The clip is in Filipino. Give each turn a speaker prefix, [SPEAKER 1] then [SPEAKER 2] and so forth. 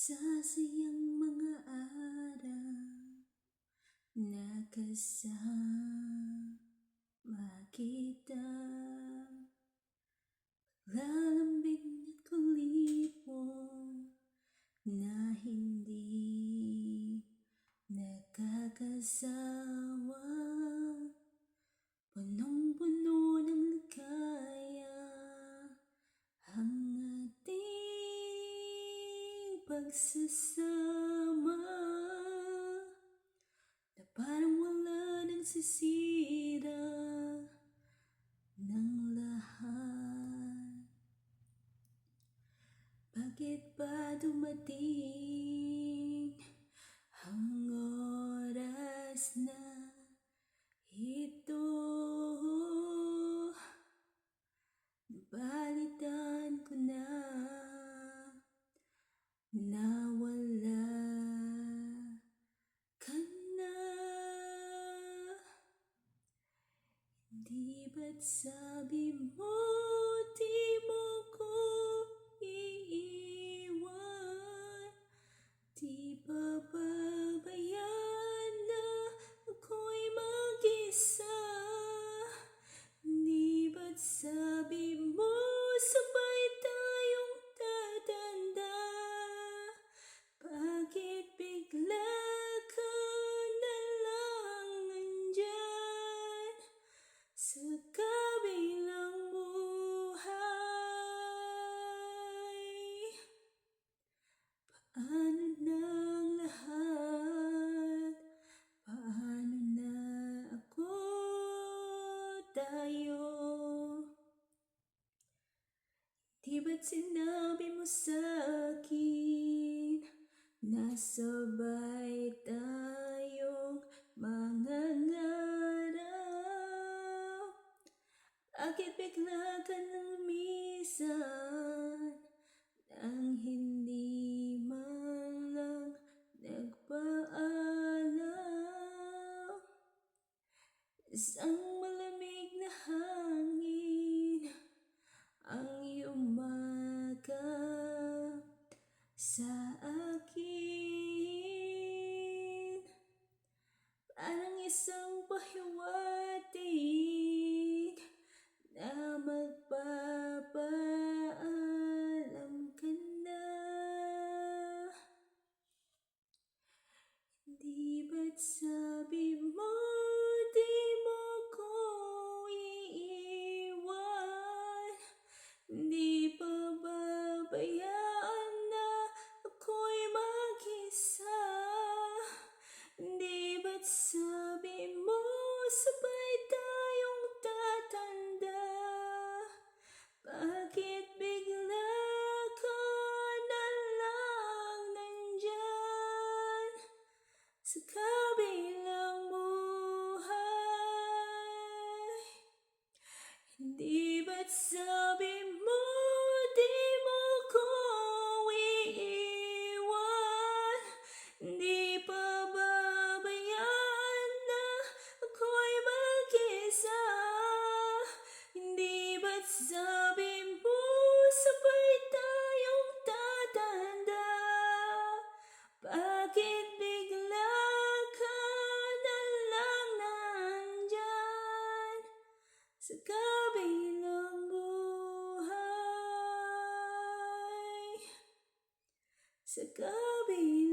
[SPEAKER 1] Sa sayang mga araw na kasama kita, lalambing at kulit mo na hindi nakakasawa, punong-puno ng ligaya ang ating pagsasama, na parang wala nang sisira ng lahat. Bakit ba dumating ang oras na ito? Nabalitaan ko na nawala ka na. Di ba't sabi mo di mo ko iiwan? Di ba babayaan na ako'y mag-isa? Di ba't sabi mo sabay tayong tatanda? Bakit bigla ka na lang nandyan sa kabilang buhay? Paano nang lahat? Paano na ako, tayo? Di ba't sinabi mo sa'kin na sabay tayong mangangarap? Bakit bigla ka nang lumisan nang hindi man lang nagpaalam? Isang malamig na hangin ang yumakap sa akin, parang isang pahiwatig na magpapaalam ka na. Di ba't sabi mo di mo ko iiwan? Di ba babayaan na ako'y mag-isa? Di ba't sabi mo sabay tayong tatanda? Bakit bigla ka na lang nandyan sa kabilang buhay? Di ba't sabi mo di mo ko iiwan? Di pa babayaan na ako'y mag-isa? Di ba't sabi mo sabay tayong tatanda? Bakit bigla ka na lang nandyan sa kabilang buhay? Sa kabilang